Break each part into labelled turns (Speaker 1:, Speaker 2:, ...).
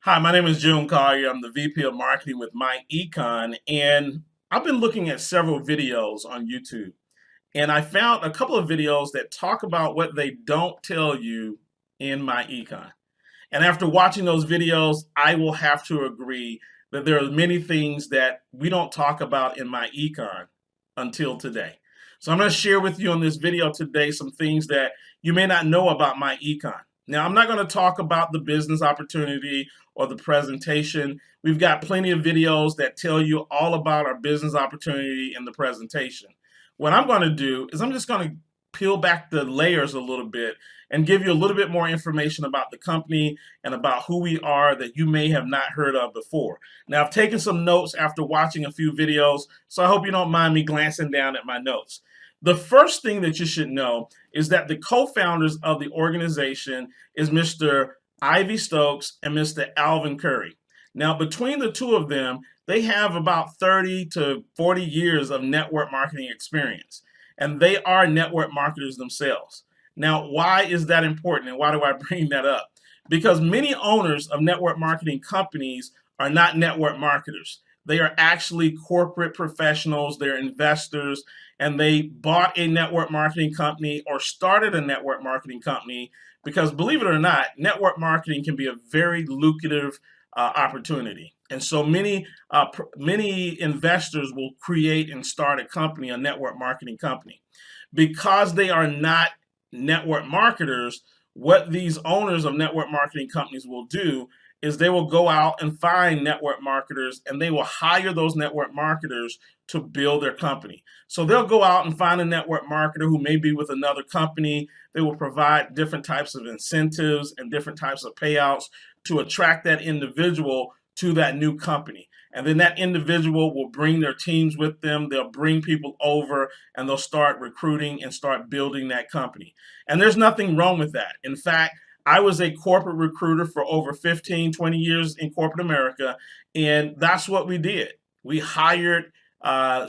Speaker 1: Hi, my name is June Collier. I'm the VP of Marketing with myEcon, and I've been looking at several videos on YouTube, and I found a couple of videos that talk about what they don't tell you in myEcon. And after watching those videos, I will have to agree that there are many things that we don't talk about in myEcon until today. So I'm going to share with you on this video today some things that you may not know about myEcon. Now, I'm not going to talk about the business opportunity or the presentation. We've got plenty of videos that tell you all about our business opportunity and the presentation. What I'm going to do is I'm just going to peel back the layers a little bit and give you a little bit more information about the company and about who we are that you may have not heard of before. Now, I've taken some notes after watching a few videos, so I hope you don't mind me glancing down at my notes. The first thing that you should know is that the co-founders of the organization is Mr. Ivy Stokes and Mr. Alvin Curry. Now, between the two of them, they have about 30 to 40 years of network marketing experience, and they are network marketers themselves. Now, why is that important, and why do I bring that up? Because many owners of network marketing companies are not network marketers. They are actually corporate professionals, they're investors, and they bought a network marketing company or started a network marketing company because, believe it or not, network marketing can be a very lucrative opportunity. And so many investors will create and start a company, a network marketing company. Because they are not network marketers, what these owners of network marketing companies will do is they will go out and find network marketers, and they will hire those network marketers to build their company. So they'll go out and find a network marketer who may be with another company. They will provide different types of incentives and different types of payouts to attract that individual to that new company. And then that individual will bring their teams with them. They'll bring people over and they'll start recruiting and start building that company. And there's nothing wrong with that. In fact, I was a corporate recruiter for over 15, 20 years in corporate America, and that's what we did. We hired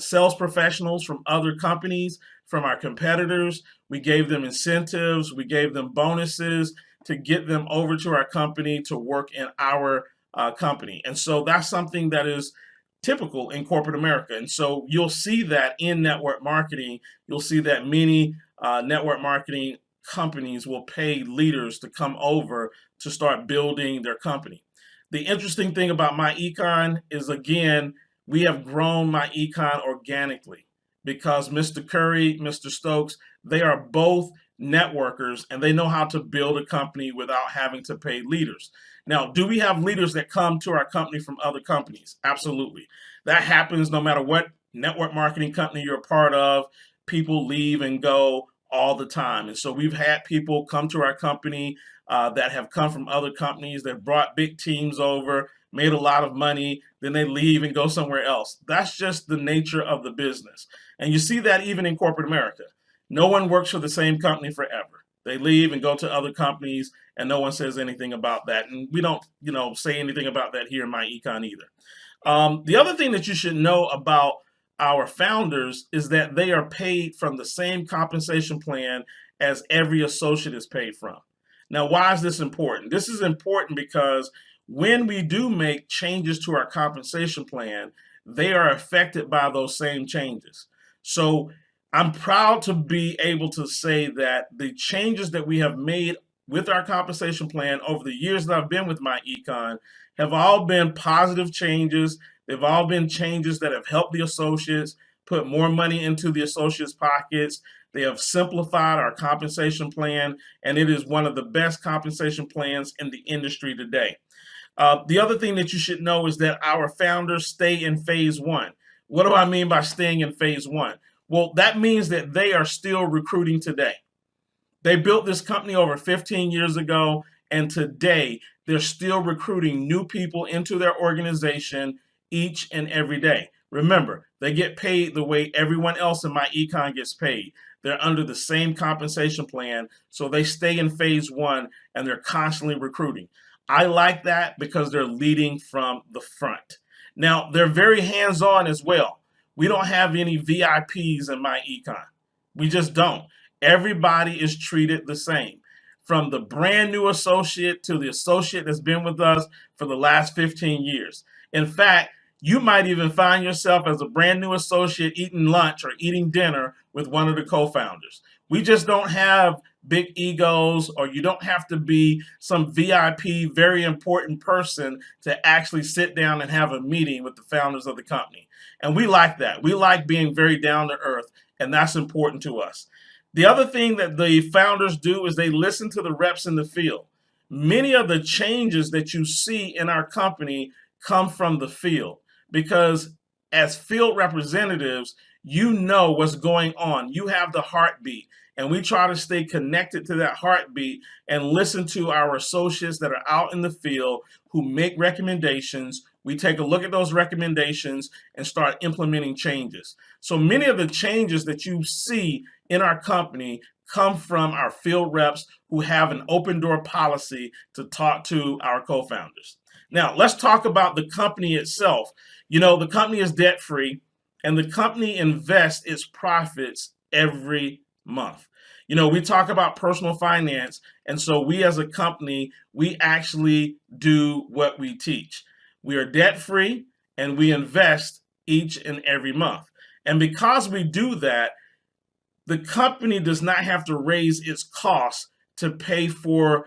Speaker 1: sales professionals from other companies, from our competitors. We gave them incentives, we gave them bonuses to get them over to our company to work in our company. And so that's something that is typical in corporate America. And so you'll see that in network marketing. You'll see that many network marketing companies will pay leaders to come over to start building their company. The interesting thing about myEcon is, again, we have grown myEcon organically because Mr. Curry, Mr. Stokes, they are both networkers and they know how to build a company without having to pay leaders. Now, do we have leaders that come to our company from other companies? Absolutely. That happens no matter what network marketing company you're a part of. People leave and go all the time. And so we've had people come to our company that have come from other companies that brought big teams over, made a lot of money, then they leave and go somewhere else. That's just the nature of the business. And you see that even in corporate America. No one works for the same company forever. They leave and go to other companies, and no one says anything about that. And we don't, say anything about that here in myEcon either. The other thing that you should know about our founders is that they are paid from the same compensation plan as every associate is paid from. Now, why is this important? This is important because when we do make changes to our compensation plan, they are affected by those same changes. So I'm proud to be able to say that the changes that we have made with our compensation plan over the years that I've been with myEcon have all been positive changes. They've all been changes that have helped the associates put more money into the associates' pockets. They have simplified our compensation plan, and it is one of the best compensation plans in the industry today. The other thing that you should know is that our founders stay in phase one. What do I mean by staying in phase one? Well, that means that they are still recruiting today. They built this company over 15 years ago, and today they're still recruiting new people into their organization each and every day. Remember, they get paid the way everyone else in myEcon gets paid. They're under the same compensation plan, so they stay in phase one and they're constantly recruiting. I like that because they're leading from the front. Now, they're very hands-on as well. We don't have any VIPs in myEcon. We just don't. Everybody is treated the same. from the brand new associate to the associate that's been with us for the last 15 years. In fact, you might even find yourself as a brand new associate eating lunch or eating dinner with one of the co-founders. We just don't have big egos, or you don't have to be some VIP, very important person to actually sit down and have a meeting with the founders of the company. And we like that. We like being very down to earth, and that's important to us. The other thing that the founders do is they listen to the reps in the field. Many of the changes that you see in our company come from the field, because as field representatives, you know what's going on. You have the heartbeat, and we try to stay connected to that heartbeat and listen to our associates that are out in the field who make recommendations. We take a look at those recommendations and start implementing changes. So many of the changes that you see in our company come from our field reps who have an open door policy to talk to our co-founders. Now, let's talk about the company itself. You know, the company is debt free, and the company invests its profits every month. You know, we talk about personal finance, and so we as a company, we actually do what we teach. We are debt free, and we invest each and every month. And because we do that, the company does not have to raise its costs to pay for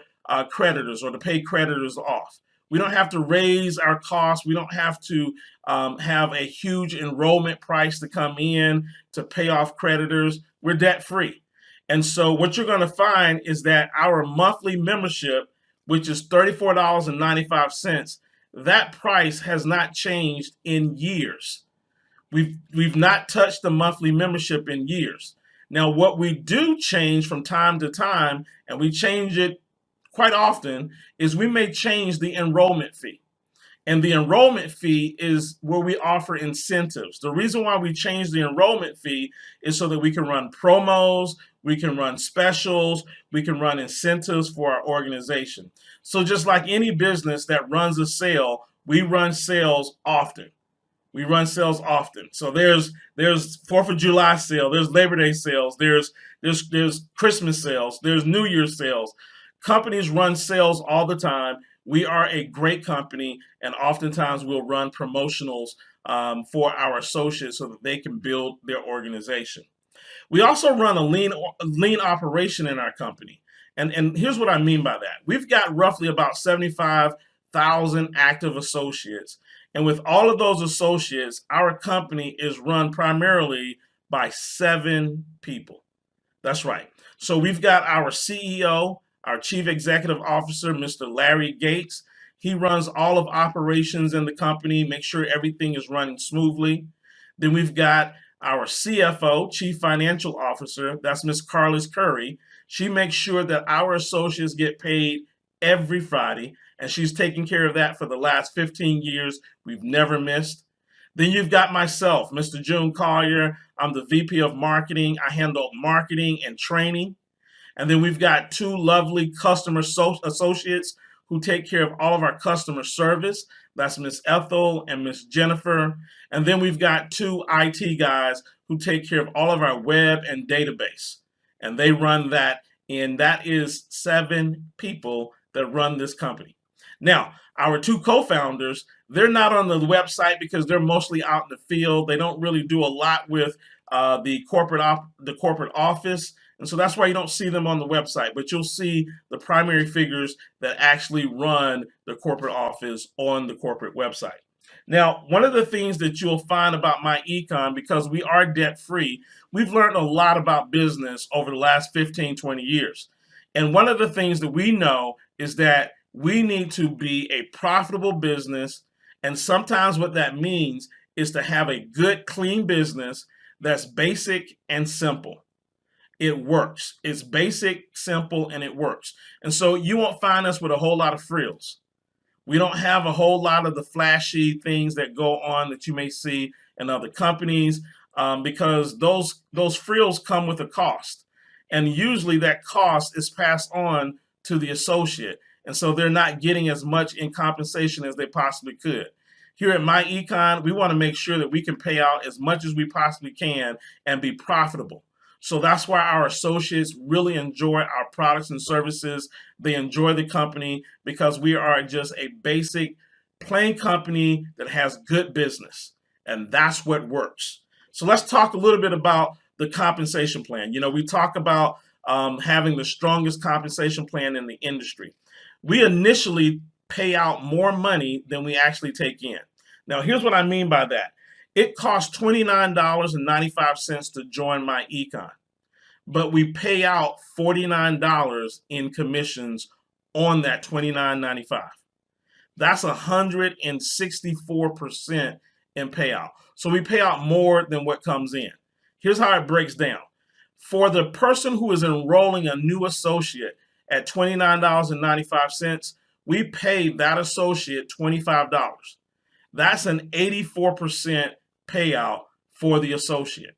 Speaker 1: creditors or to pay creditors off. We don't have to raise our costs. We don't have to have a huge enrollment price to come in to pay off creditors. We're debt free. And so what you're going to find is that our monthly membership, which is $34.95, that price has not changed in years. We've not touched the monthly membership in years. Now, what we do change from time to time, and we change it quite often, is we may change the enrollment fee. And the enrollment fee is where we offer incentives. The reason why we change the enrollment fee is so that we can run promos, we can run specials, we can run incentives for our organization. So just like any business that runs a sale, we run sales often. We run sales often. So there's 4th of July sale, there's Labor Day sales, there's Christmas sales, there's New Year's sales. Companies run sales all the time. We are a great company, and oftentimes we'll run promotionals for our associates so that they can build their organization. We also run a lean operation in our company. And here's what I mean by that. We've got roughly about 75,000 active associates. And with all of those associates, our company is run primarily by 7 people. That's right. So we've got our CEO, our Chief Executive Officer, Mr. Larry Gates. He runs all of operations in the company, make sure everything is running smoothly. Then we've got our CFO, Chief Financial Officer, that's Ms. Carlos Curry. She makes sure that our associates get paid every Friday, and she's taken care of that for the last 15 years. We've never missed. Then you've got myself, Mr. June Collier. I'm the VP of Marketing. I handle marketing and training. And then we've got 2 lovely customer associates who take care of all of our customer service. That's Miss Ethel and Miss Jennifer. And then we've got 2 IT guys who take care of all of our web and database. And they run that, and that is 7 people that run this company. Now, our 2 co-founders, they're not on the website because they're mostly out in the field. They don't really do a lot with the corporate office. And so that's why you don't see them on the website, but you'll see the primary figures that actually run the corporate office on the corporate website. Now, one of the things that you'll find about myEcon, because we are debt free, we've learned a lot about business over the last 15, 20 years. And one of the things that we know is that we need to be a profitable business. And sometimes what that means is to have a good, clean business that's basic and simple. It works. It's basic, simple, and it works. And so you won't find us with a whole lot of frills. We don't have a whole lot of the flashy things that go on that you may see in other companies because those frills come with a cost. And usually that cost is passed on to the associate. And so they're not getting as much in compensation as they possibly could. Here at myEcon, we want to make sure that we can pay out as much as we possibly can and be profitable. So that's why our associates really enjoy our products and services. They enjoy the company because we are just a basic, plain company that has good business. And that's what works. So let's talk a little bit about the compensation plan. We talk about having the strongest compensation plan in the industry. We initially pay out more money than we actually take in. Now, here's what I mean by that. It costs $29.95 to join myEcon, but we pay out $49 in commissions on that $29.95. That's 164% in payout. So we pay out more than what comes in. Here's how it breaks down. For the person who is enrolling a new associate at $29.95, we pay that associate $25. That's an 84% payout for the associate.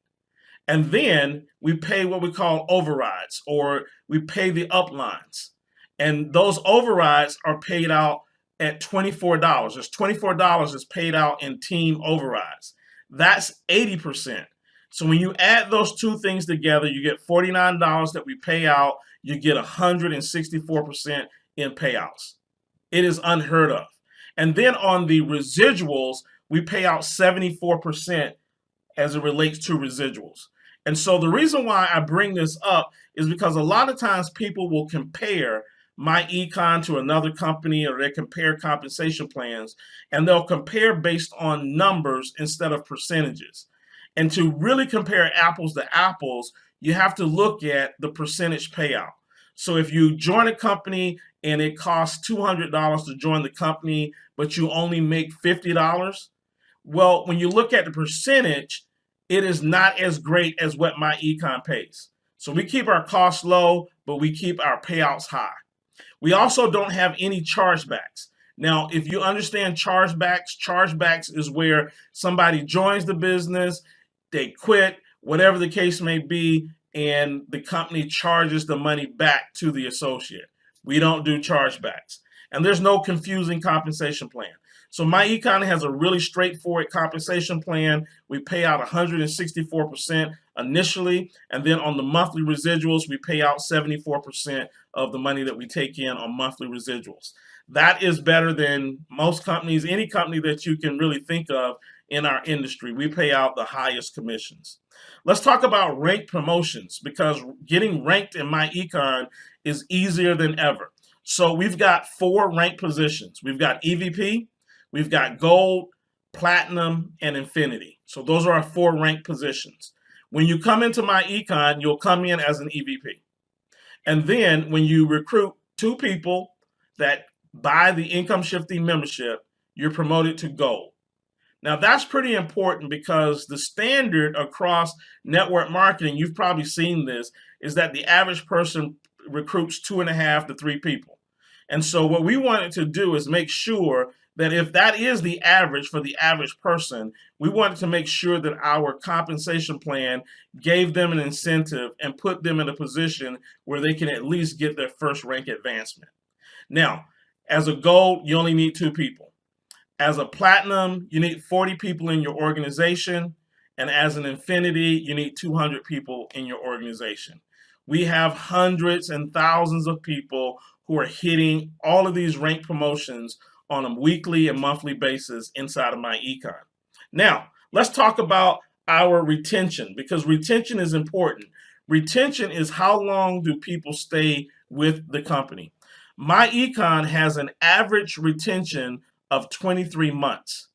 Speaker 1: And then we pay what we call overrides, or we pay the uplines. And those overrides are paid out at $24. There's $24 is paid out in team overrides. That's 80%. So when you add those two things together, you get $49 that we pay out, you get 164% in payouts. It is unheard of. And then on the residuals, we pay out 74% as it relates to residuals. And so the reason why I bring this up is because a lot of times people will compare myEcon to another company, or they compare compensation plans, and they'll compare based on numbers instead of percentages. And to really compare apples to apples, you have to look at the percentage payout. So if you join a company and it costs $200 to join the company, but you only make $50, well, when you look at the percentage, it is not as great as what myEcon pays. So we keep our costs low, but we keep our payouts high. We also don't have any chargebacks. Now, if you understand chargebacks is where somebody joins the business, they quit, whatever the case may be, and the company charges the money back to the associate. We don't do chargebacks. And there's no confusing compensation plan. So myEcon has a really straightforward compensation plan. We pay out 164% initially, and then on the monthly residuals, we pay out 74% of the money that we take in on monthly residuals. That is better than most companies, any company that you can really think of in our industry. We pay out the highest commissions. Let's talk about ranked promotions, because getting ranked in myEcon is easier than ever. So we've got 4 ranked positions. We've got EVP, we've got Gold, Platinum, and Infinity. So those are our 4 ranked positions. When you come into myEcon, you'll come in as an EVP. And then when you recruit 2 people that buy the income shifting membership, you're promoted to Gold. Now that's pretty important, because the standard across network marketing, you've probably seen this, is that the average person recruits 2.5 to 3 people. And so what we wanted to do is make sure that if that is the average for the average person, we wanted to make sure that our compensation plan gave them an incentive and put them in a position where they can at least get their first rank advancement. Now, as a Gold, you only need 2 people. As a Platinum, you need 40 people in your organization. And as an Infinity, you need 200 people in your organization. We have hundreds and thousands of people who are hitting all of these rank promotions on a weekly and monthly basis inside of myEcon. Now, let's talk about our retention, because retention is important. Retention is how long do people stay with the company. myEcon has an average retention of 23 months.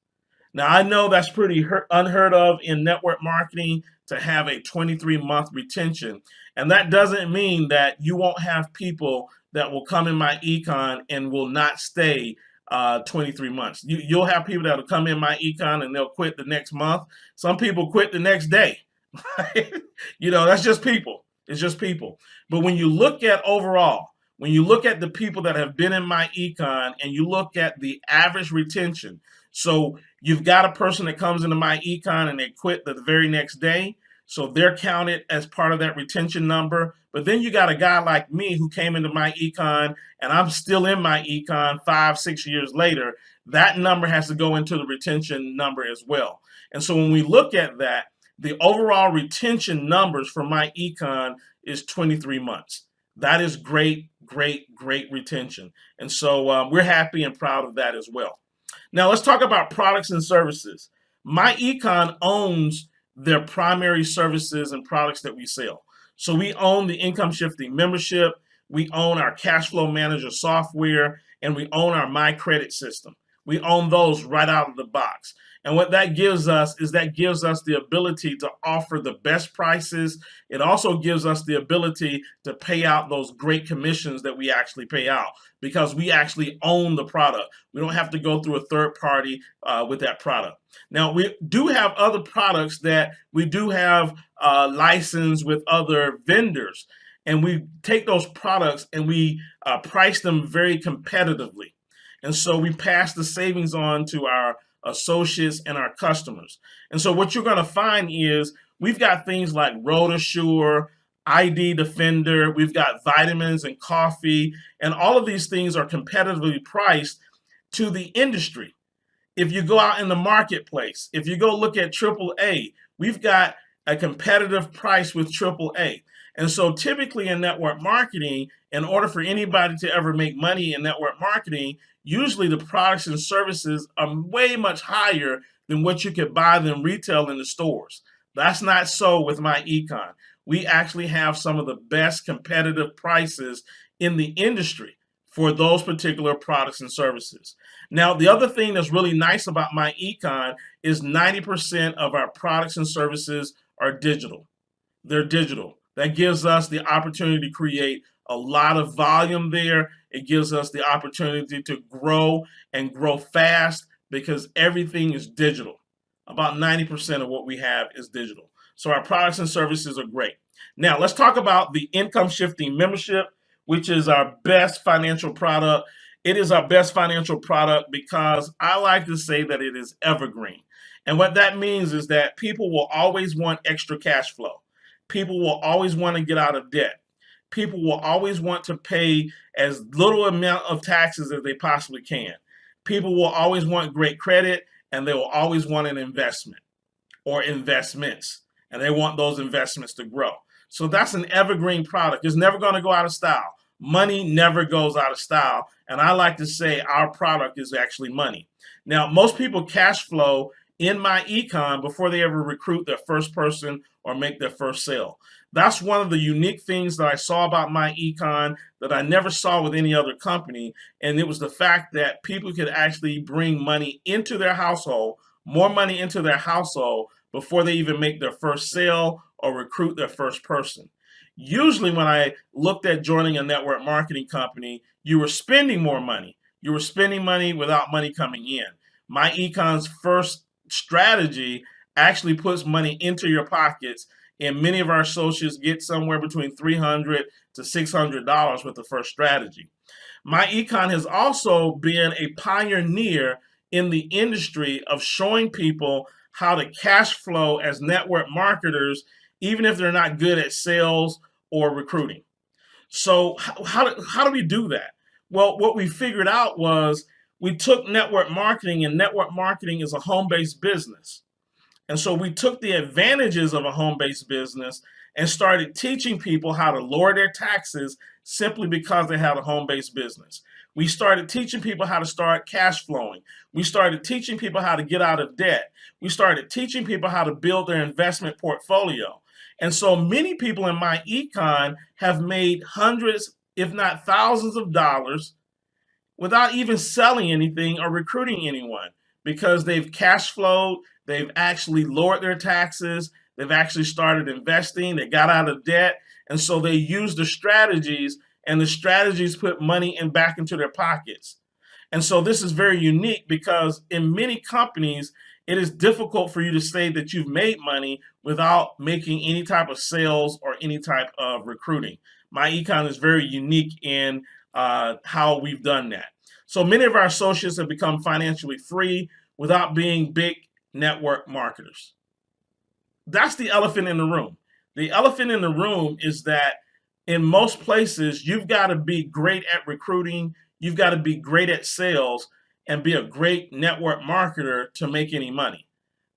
Speaker 1: Now, I know that's pretty unheard of in network marketing to have a 23-month retention. And that doesn't mean that you won't have people that will come in myEcon and will not stay 23 months. You'll have people that will come in myEcon and they'll quit the next month. Some people quit the next day. That's just people. It's just people. But when you look at overall, when you look at the people that have been in myEcon and you look at the average retention, so you've got a person that comes into myEcon and they quit the very next day, so they're counted as part of that retention number. But then you got a guy like me who came into myEcon and I'm still in myEcon 5-6 years later. That number has to go into the retention number as well. And so when we look at that, the overall retention numbers for myEcon is 23 months. That is great, great, great retention. And so we're happy and proud of that as well. Now let's talk about products and services. myEcon owns their primary services and products that we sell. So we own the income shifting membership, we own our cash flow manager software, and we own our My Credit system. We own those right out of the box. And what that gives us is that gives us the ability to offer the best prices. It also gives us the ability to pay out those great commissions that we actually pay out because we actually own the product. We don't have to go through a third party with that product. Now, we do have other products that we do have licensed with other vendors, and we take those products and we price them very competitively. And so we pass the savings on to our associates and our customers. And so what you're going to find is we've got things like Road Assure, ID Defender, we've got vitamins and coffee, and all of these things are competitively priced to the industry. If you go out in the marketplace, if you go look at AAA, we've got a competitive price with AAA. And so typically in network marketing, in order for anybody to ever make money in network marketing, usually the products and services are way much higher than what you could buy them retail in the stores. That's not so with myEcon. We actually have some of the best competitive prices in the industry for those particular products and services. Now, the other thing that's really nice about myEcon is 90% of our products and services are digital. They're digital. That gives us the opportunity to create a lot of volume there. It gives us the opportunity to grow and grow fast because everything is digital. About 90% of what we have is digital. So our products and services are great. Now, let's talk about the income shifting membership, which is our best financial product. It is our best financial product because I like to say that it is evergreen. And what that means is that people will always want extra cash flow. People will always want to get out of debt. People will always want to pay as little amount of taxes as they possibly can. People will always want great credit, and they will always want an investment or investments, and they want those investments to grow. So that's an evergreen product. It's never going to go out of style. Money never goes out of style, and I like to say our product is actually money. Now, most people cash flow in myEcon before they ever recruit their first person or make their first sale. That's one of the unique things that I saw about myEcon that I never saw with any other company, and it was the fact that people could actually bring money into their household, more money into their household before they even make their first sale or recruit their first person. Usually when I looked at joining a network marketing company, you were spending more money. You were spending money without money coming in. myEcon's first strategy actually puts money into your pockets, and many of our associates get somewhere between $300 to $600 with the first strategy. myEcon has also been a pioneer in the industry of showing people how to cash flow as network marketers, even if they're not good at sales or recruiting. So how do we do that? Well, what we figured out was we took network marketing, and network marketing is a home-based business. And so we took the advantages of a home-based business and started teaching people how to lower their taxes simply because they had a home-based business. We started teaching people how to start cash flowing. We started teaching people how to get out of debt. We started teaching people how to build their investment portfolio. And so many people in myEcon have made hundreds, if not thousands of dollars without even selling anything or recruiting anyone because they've cash flowed, they've actually lowered their taxes, they've actually started investing, they got out of debt, and so they use the strategies, and the strategies put money back into their pockets. And so this is very unique because in many companies, it is difficult for you to say that you've made money without making any type of sales or any type of recruiting. myEcon is very unique in how we've done that. So many of our associates have become financially free without being big network marketers. That's the elephant in the room. The elephant in the room is that in most places, you've got to be great at recruiting, you've got to be great at sales, and be a great network marketer to make any money.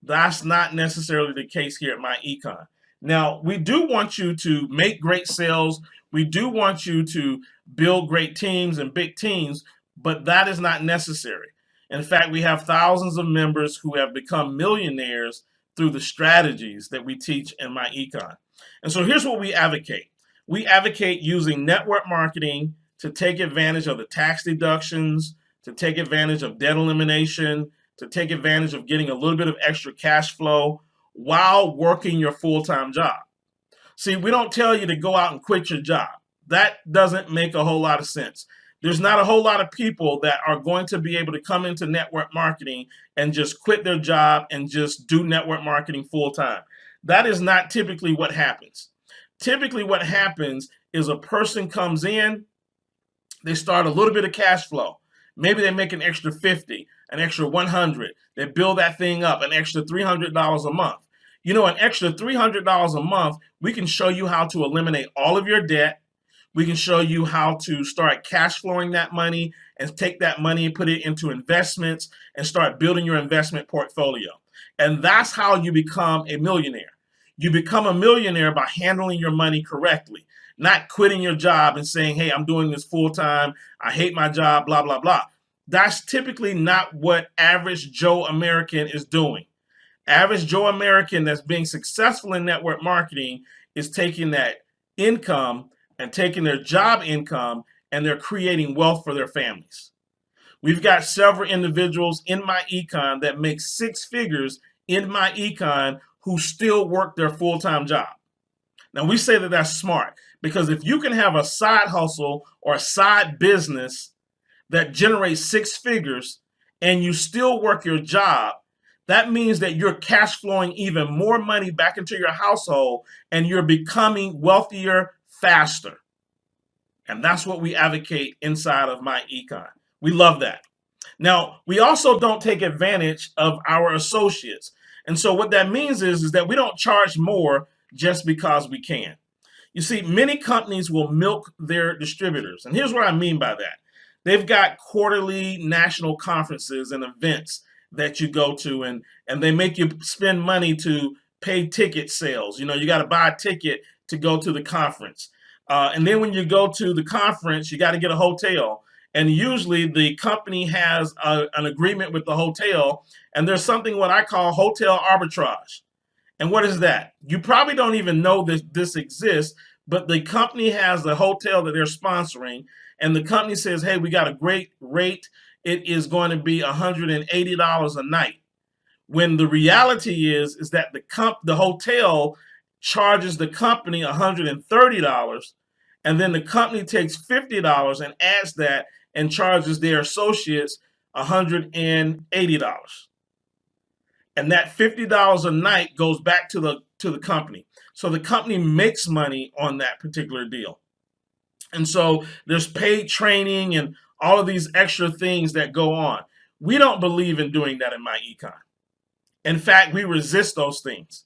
Speaker 1: That's not necessarily the case here at myEcon. Now, we do want you to make great sales. We do want you to build great teams and big teams, but that is not necessary. In fact, we have thousands of members who have become millionaires through the strategies that we teach in myEcon. And so here's what we advocate. We advocate using network marketing to take advantage of the tax deductions, to take advantage of debt elimination, to take advantage of getting a little bit of extra cash flow while working your full-time job. See, we don't tell you to go out and quit your job. That doesn't make a whole lot of sense. There's not a whole lot of people that are going to be able to come into network marketing and just quit their job and just do network marketing full time. That is not typically what happens. Typically what happens is a person comes in, they start a little bit of cash flow. Maybe they make an extra 50, an extra 100. They build that thing up, an extra $300 a month. You know, an extra $300 a month, we can show you how to eliminate all of your debt. We can show you how to start cash flowing that money and take that money and put it into investments and start building your investment portfolio. And that's how you become a millionaire. You become a millionaire by handling your money correctly, not quitting your job and saying, hey, I'm doing this full time. I hate my job, blah, blah, blah. That's typically not what average Joe American is doing. Average Joe American that's being successful in network marketing is taking that income and taking their job income and they're creating wealth for their families. We've got several individuals in myEcon that make six figures in myEcon who still work their full-time job. Now, we say that that's smart because if you can have a side hustle or a side business that generates six figures and you still work your job, that means that you're cash flowing even more money back into your household and you're becoming wealthier faster. And that's what we advocate inside of myEcon. We love that. Now, we also don't take advantage of our associates. And so what that means is that we don't charge more just because we can. You see, many companies will milk their distributors. And here's what I mean by that. They've got quarterly national conferences and events that you go to, and they make you spend money to pay ticket sales. You know, you got to buy a ticket to go to the conference. And then when you go to the conference, you got to get a hotel. And usually the company has an agreement with the hotel, and there's something what I call hotel arbitrage. And what is that? You probably don't even know this exists, but the company has the hotel that they're sponsoring, and the company says, hey, we got a great rate. It is going to be $180 a night. When the reality is that the hotel charges the company $130, and then the company takes $50 and adds that and charges their associates $180. And that $50 a night goes back to the company. So the company makes money on that particular deal. And so there's paid training and all of these extra things that go on. We don't believe in doing that in myEcon. In fact, we resist those things.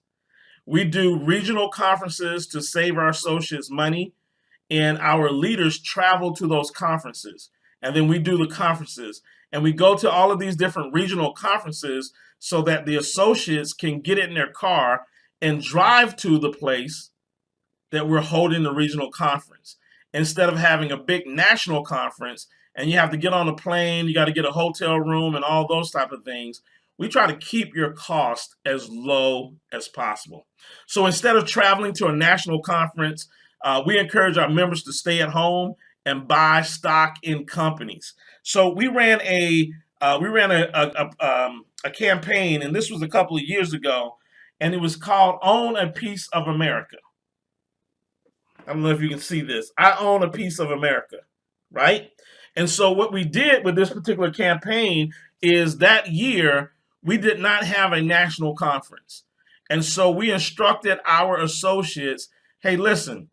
Speaker 1: We do regional conferences to save our associates money, and our leaders travel to those conferences. And then we do the conferences. And we go to all of these different regional conferences so that the associates can get in their car and drive to the place that we're holding the regional conference. Instead of having a big national conference and you have to get on a plane, you got to get a hotel room and all those type of things, we try to keep your cost as low as possible. So instead of traveling to a national conference, we encourage our members to stay at home and buy stock in companies. So we ran a campaign, and this was a couple of years ago, and it was called Own a Piece of America. I don't know if you can see this. I own a piece of America, right? And so what we did with this particular campaign is that year, we did not have a national conference. And so we instructed our associates, hey, listen,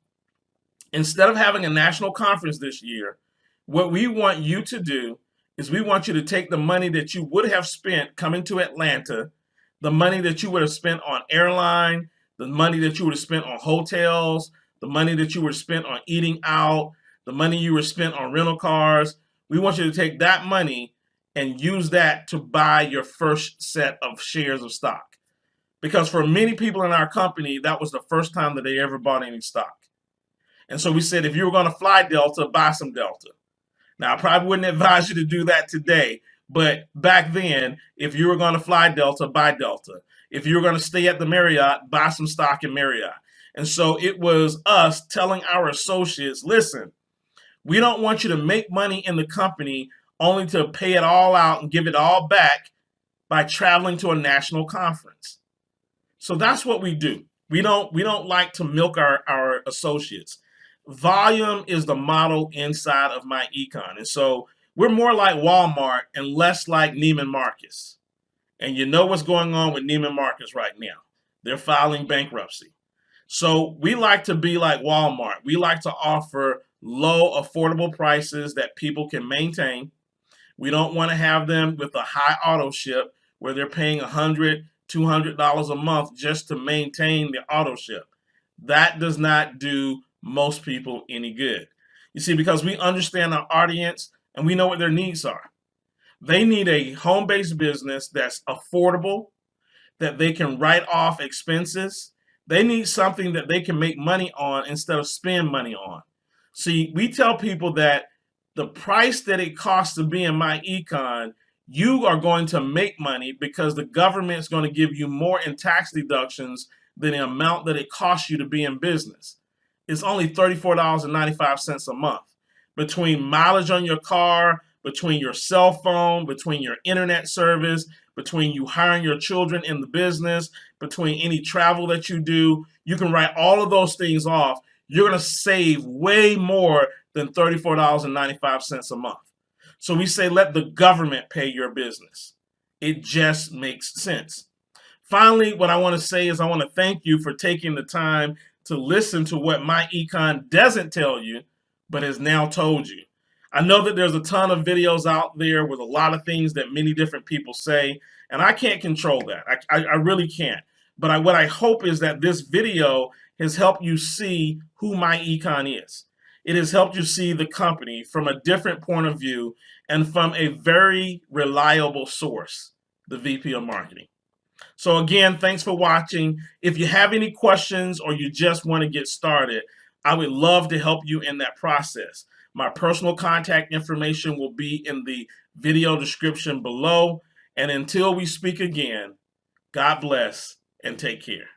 Speaker 1: instead of having a national conference this year, what we want you to do is we want you to take the money that you would have spent coming to Atlanta, the money that you would have spent on airline, the money that you would have spent on hotels, the money that you would have spent on eating out, the money you would have spent on rental cars. We want you to take that money and use that to buy your first set of shares of stock. because for many people in our company, that was the first time that they ever bought any stock. And so we said, if you were going to fly Delta, buy some Delta. Now, I probably wouldn't advise you to do that today, but back then, if you were going to fly Delta, buy Delta. If you were going to stay at the Marriott, buy some stock in Marriott. And so it was us telling our associates, listen, we don't want you to make money in the company only to pay it all out and give it all back by traveling to a national conference. So that's what we do. We don't like to milk our associates. Volume is the model inside of myEcon. And so we're more like Walmart and less like Neiman Marcus. And you know what's going on with Neiman Marcus right now. They're filing bankruptcy. So we like to be like Walmart. We like to offer low, affordable prices that people can maintain. We don't want to have them with a high auto ship where they're paying $100, $200 a month just to maintain the auto ship. That does not do most people any good. You see, because we understand our audience and we know what their needs are. They need a home-based business that's affordable, that they can write off expenses. They need something that they can make money on instead of spend money on. See, we tell people that the price that it costs to be in myEcon, you are going to make money because the government is going to give you more in tax deductions than the amount that it costs you to be in business. It's only $34.95 a month. Between mileage on your car, between your cell phone, between your internet service, between you hiring your children in the business, between any travel that you do, you can write all of those things off. You're going to save way more than $34.95 a month. So we say, let the government pay your business. It just makes sense. Finally, what I want to say is I want to thank you for taking the time to listen to what myEcon doesn't tell you, but has now told you. I know that there's a ton of videos out there with a lot of things that many different people say, and I can't control that. I really can't. But what I hope is that this video has helped you see who myEcon is. It has helped you see the company from a different point of view and from a very reliable source, the VP of Marketing. So again, thanks for watching. If you have any questions or you just want to get started, I would love to help you in that process. My personal contact information will be in the video description below. And until we speak again, God bless and take care.